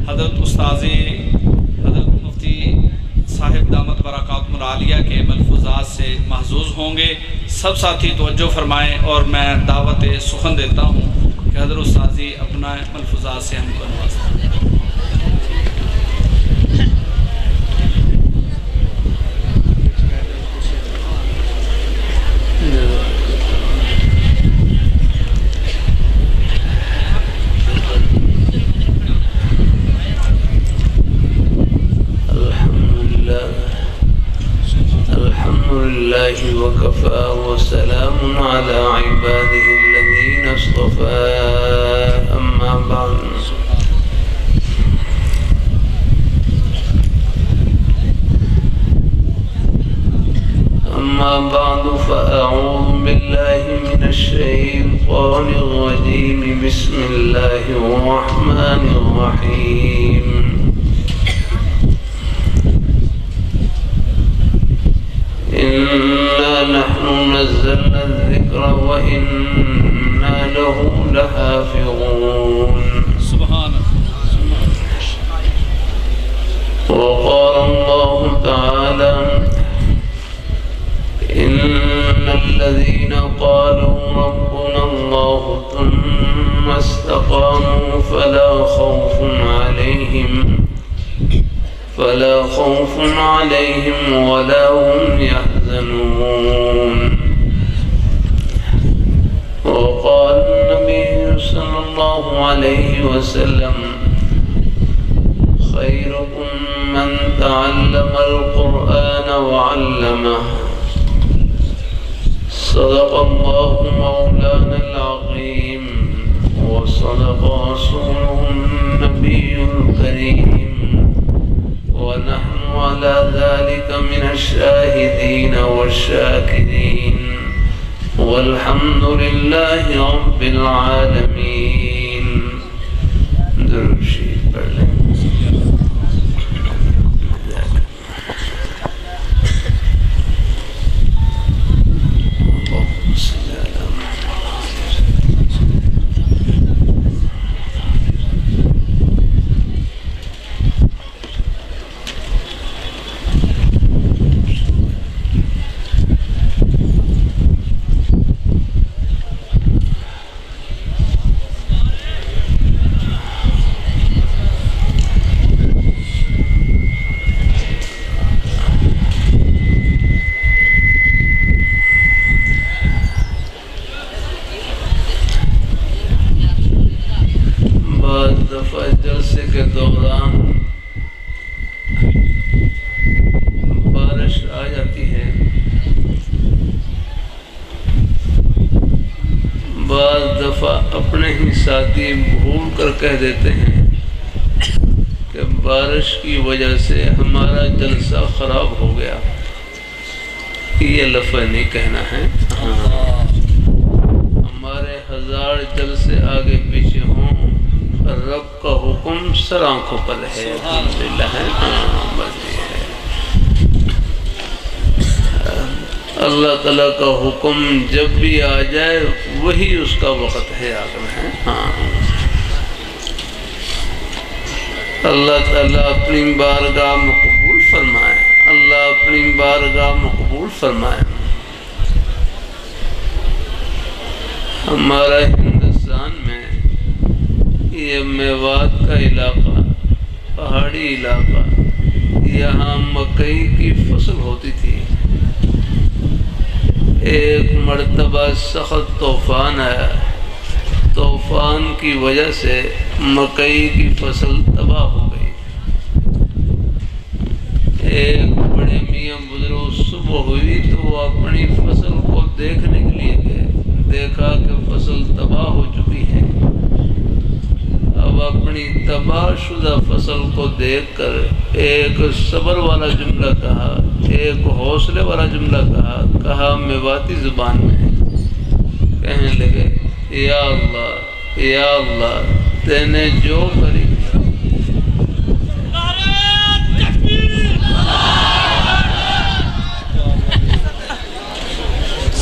حضرت استاذی حضرت مفتی صاحب دامت برکاتہم العالیہ کے ملفوظات سے محظوظ ہوں گے۔ سب ساتھی توجہ فرمائیں اور میں دعوت سخن دیتا ہوں کہ حضرت استاذی اپنا ملفوظات سے ہم کو نوازیں۔ وكفى وسلام على عباده الذين اصطفى أما بعد فأعوذ بالله من الشيطان الرجيم بسم الله الرحمن الرحيم إنا نحن نزلنا الذكر وإنا له لحافظون سبحان وقال الله تعالى إن الذين قالوا ربنا الله ثم استقاموا فلا خوف عليهم ولا هم يحزنون وقال النبي صلى الله عليه وسلم خيركم من تعلم القرآن وعلمه صدق الله مولانا العظيم وصدق رسوله النبي الكريم ونحن على ذلك من الشاهدين والشاكرين والحمد لله رب العالمين. درود شریف پڑھ لیں. جلسے کے دوران بارش آ جاتی ہے، بعض دفعہ اپنے ہی ساتھی بھول کر کہہ دیتے ہیں کہ بارش کی وجہ سے ہمارا جلسہ خراب ہو گیا. یہ لفظ نہیں کہنا ہے. ہمارے 1000 جلسے آگے پیچھے ہوں، رب کا حکم سر آنکھوں پر ہے. الحمدللہ ہے. اللہ تعالیٰ کا حکم جب بھی آ جائے وہی اس کا وقت ہے. اللہ تعالیٰ اپنی بارگاہ مقبول فرمائے. اللہ اپنی بارگاہ مقبول فرمائے. ہمارا ہندوستان میں یہ میوات کا علاقہ، پہاڑی علاقہ، یہاں مکئی کی فصل ہوتی تھی. ایک مرتبہ سخت طوفان آیا. طوفان کی وجہ سے مکئی کی فصل تباہ ہو گئی. ایک بڑے میاں بزرگ صبح ہوئی تو وہ اپنی فصل کو دیکھنے کے لیے گئے. دیکھا کہ فصل تباہ ہو چکی ہے. اب اپنی تباہ شدہ فصل کو دیکھ کر ایک صبر والا جملہ کہا، ایک حوصلے والا جملہ کہا میواتی زبان میں. کہنے لگے یا اللہ یا اللہ تینے جو کری.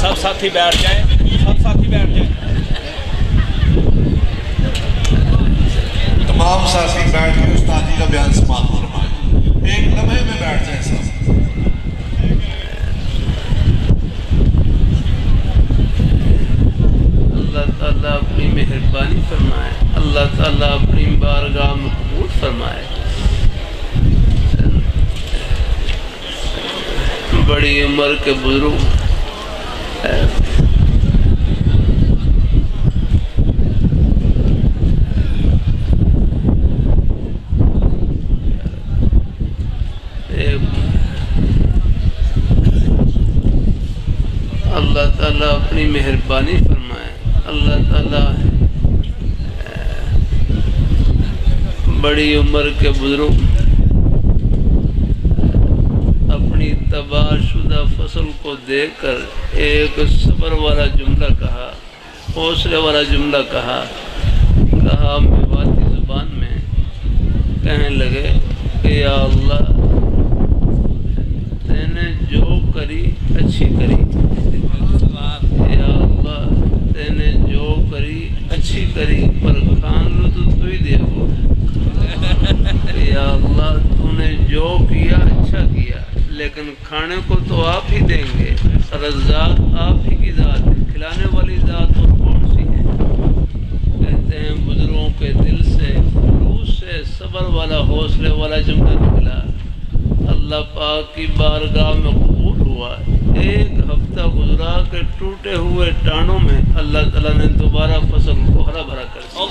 سب ساتھی بیٹھ جائیں. تمام ساتھی بیٹھ کے استاد پاکی کا بیان سماعت فرمائے. ایک لمحے میں بیٹھ جائیں سب. اللہ تعالیٰ اپنی مہربانی فرمائے. اللہ تعالیٰ اپنی بارگاہ میں قبول فرمائے. بڑی عمر کے بزرگ اللہ تعالیٰ اپنی مہربانی فرمائے. اللہ تعالیٰ بڑی عمر کے بزرگ اپنی تباہ شدہ فصل کو دیکھ کر ایک صبر والا جملہ کہا, حوصلے والا جملہ کہا میواتی زبان میں کہنے لگے کہ یا اللہ تے نے جو کری اچھی کری. یا اللہ تے نے جو کری اچھی کری پر کھان لو تو ہی دے گو. یا اللہ تو نے جو کیا اچھا کیا لیکن کھانے کو تو آپ ہی دیں گے. رزاق آپ ہی کی ذات ہے, کھلانے والی ذات اور کون سی ہے. کہتے ہیں بزرگوں کے دل سے روح سے صبر والا حوصلے والا جملہ نکلا. اللہ پاک کی بارگاہ میں قبول ہوا. ایک ہفتہ گزرا کہ ٹوٹے ہوئے ٹانوں میں اللہ تعالیٰ نے دوبارہ فصل کو ہرا بھرا کر دیا.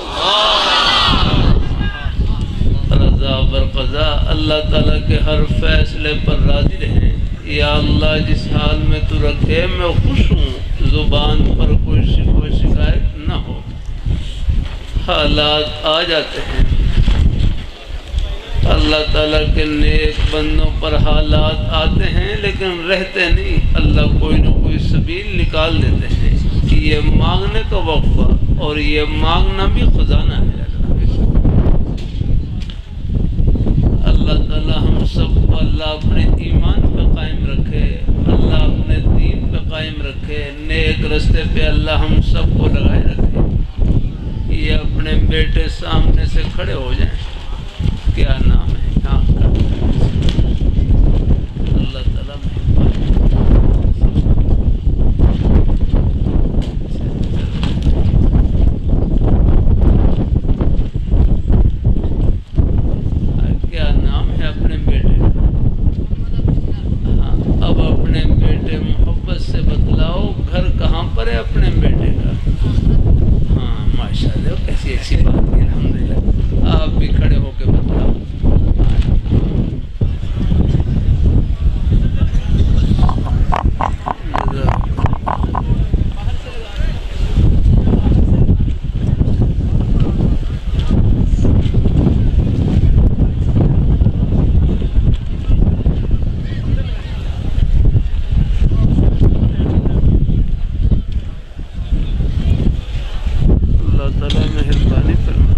رضا برقضا اللہ تعالیٰ کے ہر فیصلے پر راضی رہیں. یا اللہ جس حال میں تو رکھے میں خوش ہوں, زبان پر کوئی شکایت نہ ہو. حالات آ جاتے ہیں اللہ تعالیٰ کے نیک بندوں پر, حالات آتے ہیں لیکن رہتے نہیں. اللہ کوئی نہ کوئی سبیل نکال دیتے ہیں. یہ مانگنے کا وقفہ اور یہ مانگنا بھی خزانہ ہے. اللہ تعالیٰ ہم سب کو اللہ اپنے ایمان پہ قائم رکھے, اللہ اپنے دین پہ قائم رکھے, نیک رستے پہ اللہ ہم سب کو لگائے رکھے. یہ اپنے بیٹے سامنے سے کھڑے ہو جائیں. کیا نام ہے یہاں کا؟ اللہ تعالیٰ کیا نام ہے اپنے بیٹے کا؟ ہاں اب اپنے بیٹے محبت سے بتلاؤ گھر کہاں پر ہے اپنے بیٹے کا؟ ہاں ماشاء اللہ کیسی اچھی بات ہے. الحمدللہ آپ بھی کھڑے ہو کے بتلاؤ. اللہ تعالیٰ مہربانی فرمائے.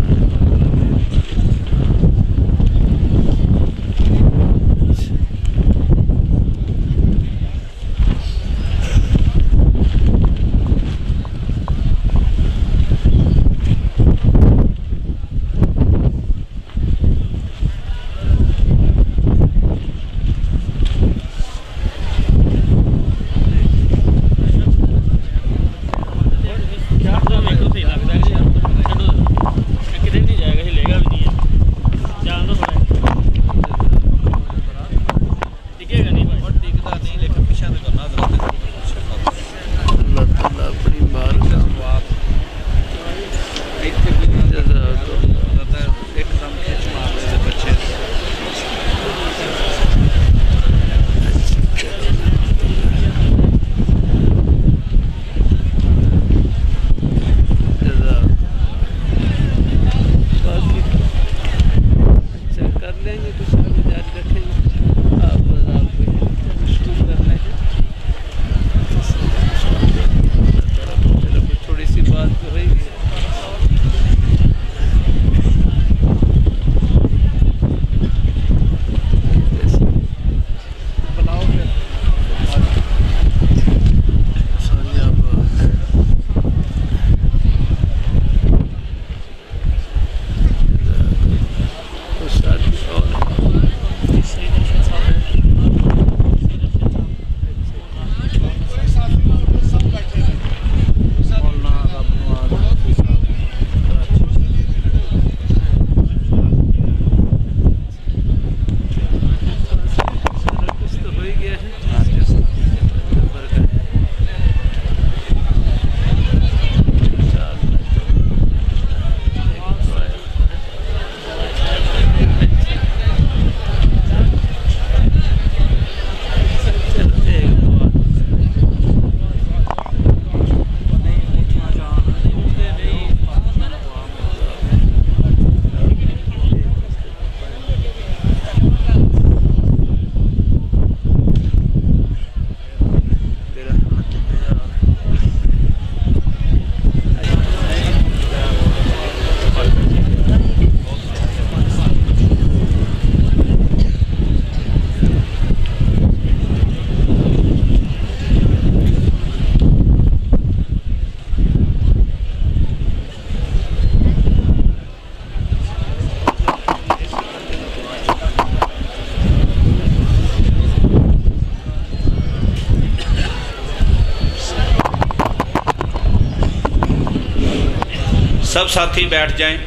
سب ساتھی بیٹھ جائیں.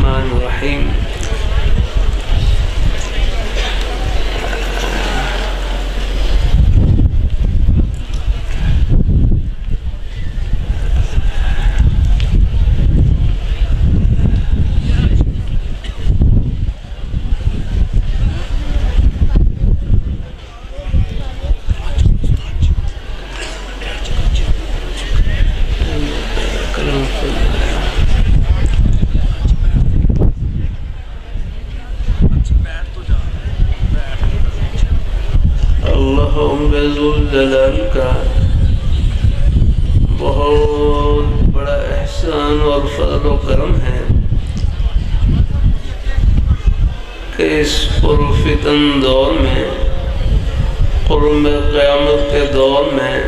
الرحیم. ذوالجلال کا بہت بڑا احسان اور فضل و کرم ہے کہ اس پرفتن دور میں، قرب قیامت کے دور میں،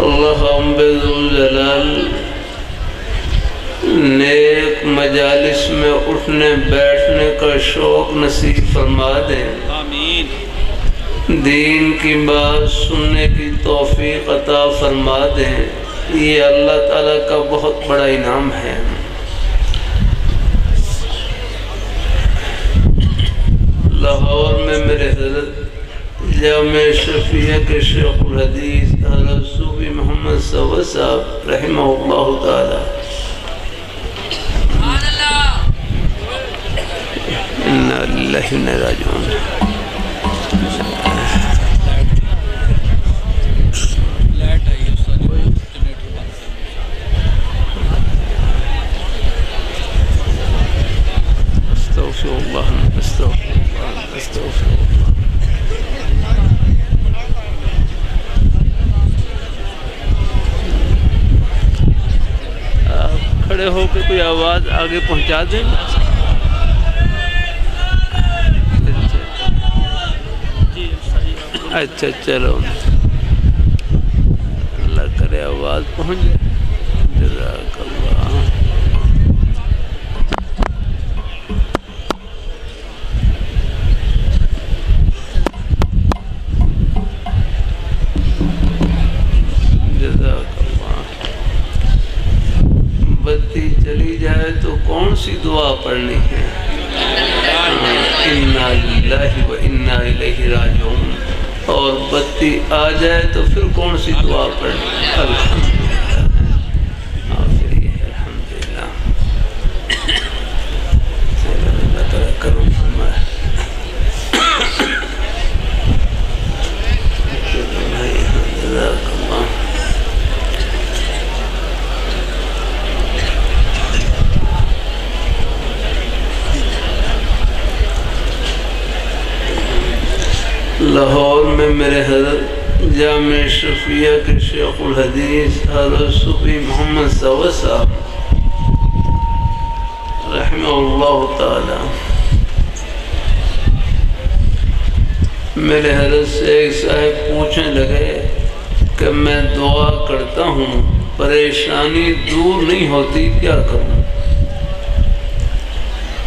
اللہ ذوالجلال نیک مجالس میں اٹھنے بیٹھنے کا شوق نصیب فرما دیں. آمین. دین کی بات سننے کی توفیق عطا فرما دیں. یہ اللہ تعالیٰ کا بہت بڑا انعام ہے. لاہور میں میرے حضرت جامع شفیع کے شیخ الحدیث حضرت صوفی محمد صوت صاحب رحمہ اللہ تعالیٰ اِنَّا لِلَّهِ وَإِنَّا إِلَيْهِ رَاجِعُونَ. آپ کھڑے ہو کے کوئی آواز آگے پہنچا دیں. اچھا چلو، اللہ کرے آواز پہنچ جائے. جزاک اللہ. جزاک اللہ. بتی چلی جائے تو کون سی دعا پڑھنی ہے؟ اِنَّا لِلَّهِ وَإِنَّا إِلَيْهِ رَاجِعُونَ. اور بتی آ جائے تو پھر کون سی دعا پڑھنی ہے؟ الحمدللہ. آخری ہے الحمدللہ. اللہ تعالیٰ کرم فرمائے. جزاک اللہ. لاہور میں میرے حضرت جامع شفیع کے شیخ الحدیث حضرت صوفی محمد صوت صاحب رحمہ اللہ تعالی میرے حضرت سے ایک صاحب پوچھنے لگے کہ میں دعا کرتا ہوں پریشانی دور نہیں ہوتی، کیا کروں؟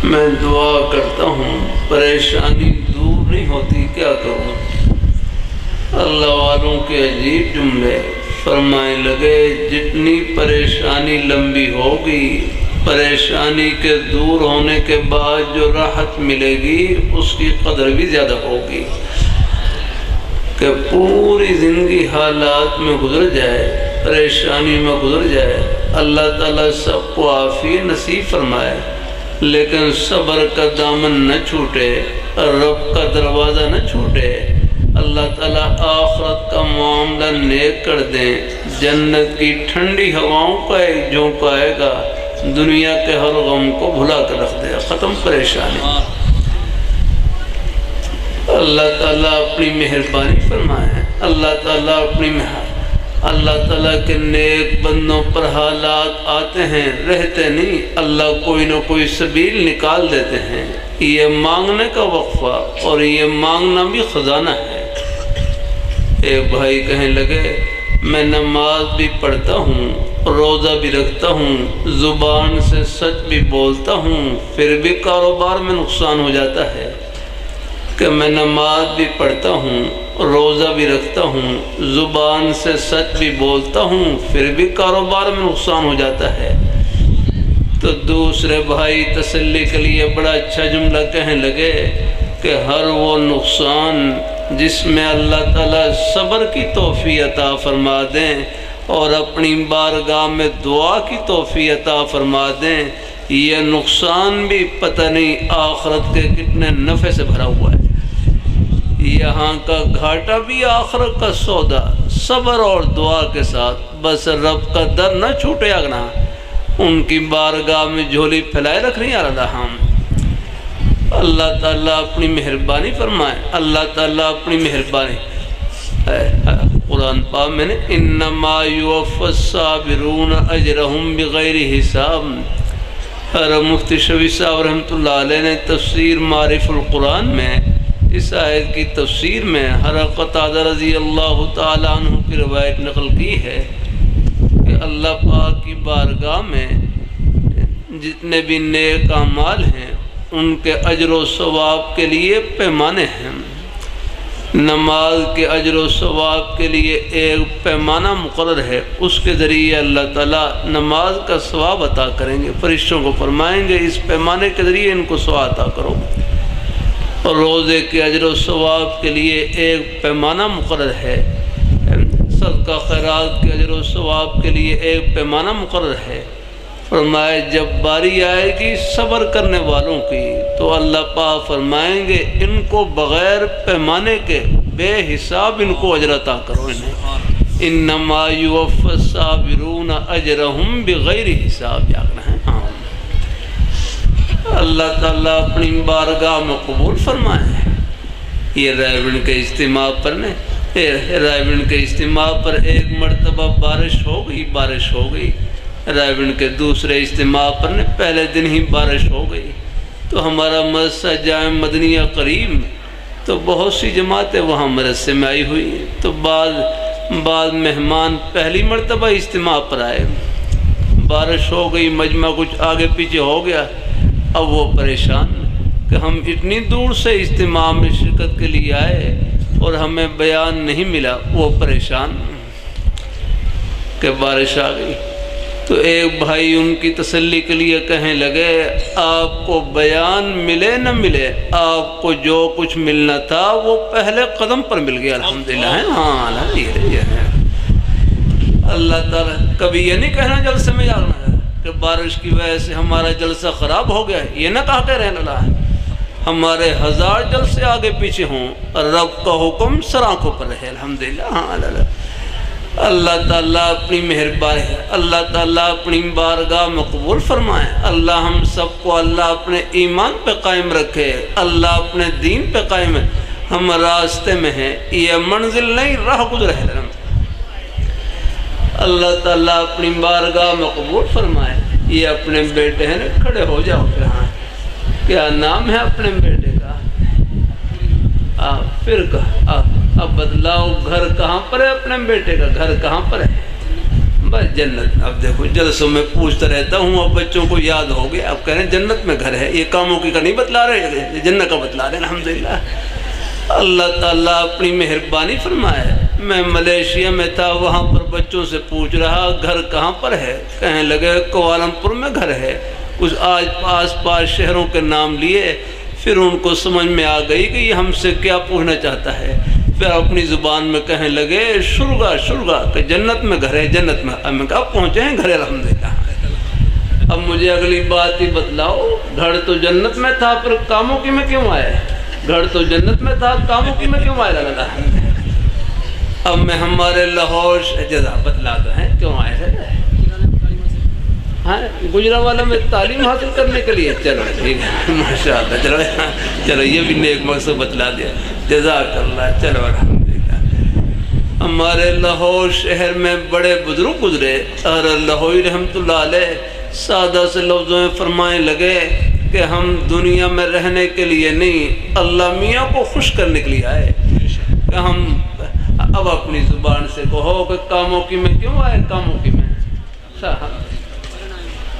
میں دعا کرتا ہوں پریشانی دور نہیں ہوتی، کیا کروں؟ اللہ والوں کے عجیب جملے فرمائے لگے، جتنی پریشانی لمبی ہوگی، پریشانی کے دور ہونے کے بعد جو راحت ملے گی اس کی قدر بھی زیادہ ہوگی. کہ پوری زندگی حالات میں گزر جائے، پریشانی میں گزر جائے، اللہ تعالیٰ سب کو عافیت نصیب فرمائے، لیکن صبر کا دامن نہ چھوٹے. رب کا دروازہ نہ چھوٹے، اللہ تعالیٰ آخرت کا معاملہ نیک کر دیں، جنت کی ٹھنڈی ہواؤں کا ایک جھونکا آئے گا، دنیا کے ہر غم کو بھلا کر رکھ دے، ختم پریشانی۔ اللہ تعالیٰ اپنی مہربانی فرمائے، اللہ تعالیٰ اللہ تعالیٰ کے نیک بندوں پر حالات آتے ہیں، رہتے نہیں، اللہ کوئی نہ کوئی سبیل نکال دیتے ہیں۔ یہ مانگنے کا وقفہ اور یہ مانگنا بھی خزانہ ہے۔ ایک بھائی کہنے لگے میں نماز بھی پڑھتا ہوں، روزہ بھی رکھتا ہوں، زبان سے سچ بھی بولتا ہوں، پھر بھی کاروبار میں نقصان ہو جاتا ہے۔ کہ میں نماز بھی پڑھتا ہوں، روزہ بھی رکھتا ہوں، زبان سے سچ بھی بولتا ہوں، پھر بھی کاروبار میں نقصان ہو جاتا ہے۔ تو دوسرے بھائی تسلی کے لیے بڑا اچھا جملہ کہنے لگے کہ ہر وہ نقصان جس میں اللہ تعالیٰ صبر کی توفیق عطا فرما دیں اور اپنی بارگاہ میں دعا کی توفیق عطا فرما دیں، یہ نقصان بھی پتہ نہیں آخرت کے کتنے نفع سے بھرا ہوا ہے۔ یہاں کا گھاٹا بھی آخرت کا سودا، صبر اور دعا کے ساتھ، بس رب کا در نہ چھوٹے اگنا، ان کی بارگاہ میں جھولی پھیلائے رکھ رہی اللہ ہم۔ اللہ تعالیٰ اپنی مہربانی فرمائے، اللہ تعالیٰ اپنی مہربانی۔ قرآن پاک میں نے انما یوفی الصابرون اجرہم بغیر حساب، مفتی شفیع صاحب رحمۃ اللہ علیہ نے تفسیر معرف القرآن میں اس آیت کی تفسیر میں حضرت قتادہ رضی اللہ تعالیٰ عنہ کی روایت نقل کی ہے کہ اللہ پاک کی بارگاہ میں جتنے بھی نیک اعمال ہیں ان کے اجر و ثواب کے لیے پیمانے ہیں۔ نماز کے اجر و ثواب کے لیے ایک پیمانہ مقرر ہے، اس کے ذریعے اللہ تعالیٰ نماز کا ثواب عطا کریں گے، فرشتوں کو فرمائیں گے اس پیمانے کے ذریعے ان کو ثواب عطا کرو۔ اور روزے کے اجر و ثواب کے لیے ایک پیمانہ مقرر ہے، صدقہ خیرات کے اجر و ثواب کے لیے ایک پیمانہ مقرر ہے۔ فرمائے جب باری آئے گی صبر کرنے والوں کی تو اللہ پاک فرمائیں گے ان کو بغیر پیمانے کے بے حساب ان کو اجر عطا کرو انہیں۔ انما یوفی الصابرون اجرہم بغیر حساب، یاد ہے۔ اللہ تعالیٰ اپنی بارگاہ میں قبول فرمائے۔ یہ رائے کے اجتماع پر رائے کے اجتماع پر ایک مرتبہ بارش ہو گئی، رائے کے دوسرے اجتماع پر پہلے دن ہی بارش ہو گئی، تو ہمارا مدرسہ جامع مدنیہ قریب، تو بہت سی جماعتیں وہاں مدرسے میں آئی ہوئی، تو بعض مہمان پہلی مرتبہ اجتماع پر آئے، بارش ہو گئی، مجمع کچھ آگے پیچھے ہو گیا، اب وہ پریشان کہ ہم اتنی دور سے اجتماع میں شرکت کے لیے آئے اور ہمیں بیان نہیں ملا، وہ پریشان کہ بارش آ گئی۔ تو ایک بھائی ان کی تسلی کے لیے کہنے لگے آپ کو بیان ملے نہ ملے، آپ کو جو کچھ ملنا تھا وہ پہلے قدم پر مل گیا، الحمدللہ ہے۔ ہاں یہ ہے اللہ تعالیٰ کبھی یہ نہیں کہنا جلسے میں جانا ہے کہ بارش کی وجہ سے ہمارا جلسہ خراب ہو گیا، یہ نہ کہا کہ رہنے لگا ہے، ہمارے 1000 جلسے آگے پیچھے ہوں، رب کا حکم سر آنکھوں پر رہے، الحمدللہ۔ ہاں اللہ تعالیٰ اپنی مہربانی ہے، اللہ تعالیٰ اپنی بارگاہ میں قبول فرمائے، اللہ ہم سب کو اللہ اپنے ایمان پہ قائم رکھے، اللہ اپنے دین پہ قائم ہے، ہم راستے میں ہیں، یہ منزل نہیں راہ گزر ہے۔ اللہ تعالیٰ اپنی بارگاہ میں قبول فرمائے۔ یہ اپنے بیٹے ہیں، کھڑے ہو جاؤ، کیا نام ہے اپنے بیٹے کا؟ پھر اب بدلاؤ، گھر کہاں پر ہے اپنے بیٹے کا؟ گھر کہاں پر ہے؟ بس جنت۔ اب دیکھو جلسوں میں پوچھتا رہتا ہوں، اب بچوں کو یاد ہو گیا، اب کہہ رہے ہیں جنت میں گھر ہے، یہ کاموں کی کا نہیں بتلا رہے، جنت کا بتلا رہے ہیں، الحمدللہ۔ اللہ تعالیٰ اپنی مہربانی فرمائے۔ میں ملیشیا میں تھا، وہاں پر بچوں سے پوچھ رہا گھر کہاں پر ہے، کہنے لگے کوالمپور میں گھر ہے، کچھ آس پاس شہروں کے نام لیے، پھر ان کو سمجھ میں آ گئی کہ یہ ہم سے کیا پوچھنا چاہتا ہے، پھر اپنی زبان میں کہنے لگے شرگا کہ جنت میں گھر ہے، جنت میں۔ اب کہا پہنچے ہیں گھر، الحمدللہ۔ اب مجھے اگلی بات ہی بتلاؤ، گھر تو جنت میں تھا، پھر کاموں کی میں کیوں آئے؟ گھر تو جنت میں تھا، کاموں کی میں کیوں آئے لگا؟ اب میں ہمارے لاہور جزا بتلا دو ہیں کیوں آئے تھے؟ ہاں گجرانوالہ میں تعلیم حاصل کرنے کے لیے، چلو ٹھیک ہے ماشاءاللہ، چلو یہ بھی نیک مقصد بتلا دیا، جزاک اللہ، چلو الحمدللہ۔ ہمارے لاہور شہر میں بڑے بزرگ گزرے اور لاہوری رحمت اللہ علیہ سادہ سے لفظوں میں فرمائے لگے کہ ہم دنیا میں رہنے کے لیے نہیں، اللہ میاں کو خوش کرنے کے لیے آئے، کہ ہم اب اپنی زبان سے کہو کہ کاموں کی میں کیوں آئے، کاموں کی میں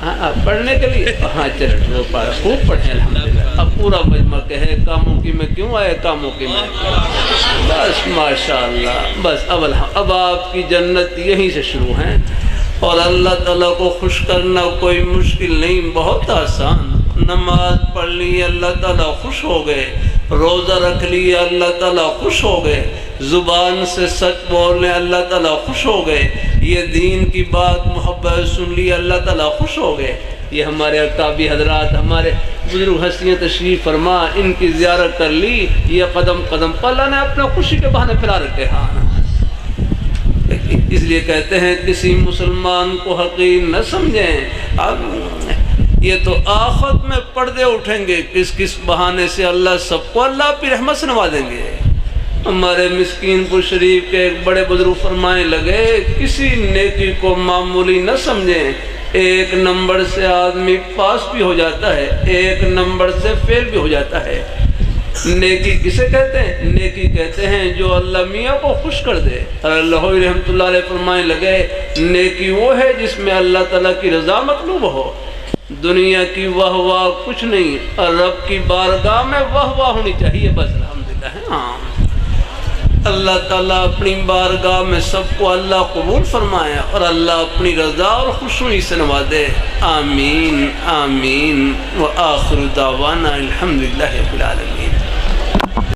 ہاں پڑھنے کے لیے، ہاں چلو خوب پڑھیں الحمدللہ، اب پورا مجمع کہے کاموں کی میں کیوں آئے، کاموں کی میں، بس ماشاءاللہ، بس اب آپ کی جنت یہیں سے شروع ہیں، اور اللہ تعالیٰ کو خوش کرنا کوئی مشکل نہیں، بہت آسان، نماز پڑھ لی اللہ تعالیٰ خوش ہو گئے، روزہ رکھ لی اللہ تعالیٰ خوش ہو گئے، زبان سے سچ بولنے اللہ تعالیٰ خوش ہو گئے، یہ دین کی بات محبت سن لی اللہ تعالیٰ خوش ہو گئے۔ یہ ہمارے اکابی حضرات، ہمارے بزرگ ہستیاں تشریف فرما، ان کی زیارت کر لی، یہ قدم قدم پر اللہ نے اپنا خوشی کے بہانے پھیلا رکھے، ہاں اس لیے کہتے ہیں کسی مسلمان کو حقیر نہ سمجھیں، اب یہ تو آخرت میں پردے اٹھیں گے، کس بہانے سے اللہ سب کو اللہ اپنی رحمت سے نوازیں گے۔ ہمارے مسکین پور شریف کے ایک بڑے بزرگ فرمائے لگے، کسی نیکی کو معمولی نہ سمجھیں، ایک نمبر سے آدمی پاس بھی ہو جاتا ہے، ایک نمبر سے فیل بھی ہو جاتا ہے۔ نیکی کسے کہتے ہیں؟ نیکی کہتے ہیں جو اللہ میاں کو خوش کر دے، اور اللہ رحمت اللہ علیہ فرمائے لگے نیکی وہ ہے جس میں اللہ تعالیٰ کی رضا مطلوب ہو، دنیا کی واہ واہ کچھ نہیں، اور رب کی بارگاہ میں واہ واہ ہونی چاہیے، بس الحمدللہ ہے۔ ہاں اللہ تعالیٰ اپنی بارگاہ میں سب کو اللہ قبول فرمائے، اور اللہ اپنی رضا اور خوشنودی سے نوازے، آمین آمین، وآخر دعوانا الحمدللہ رب العالمین۔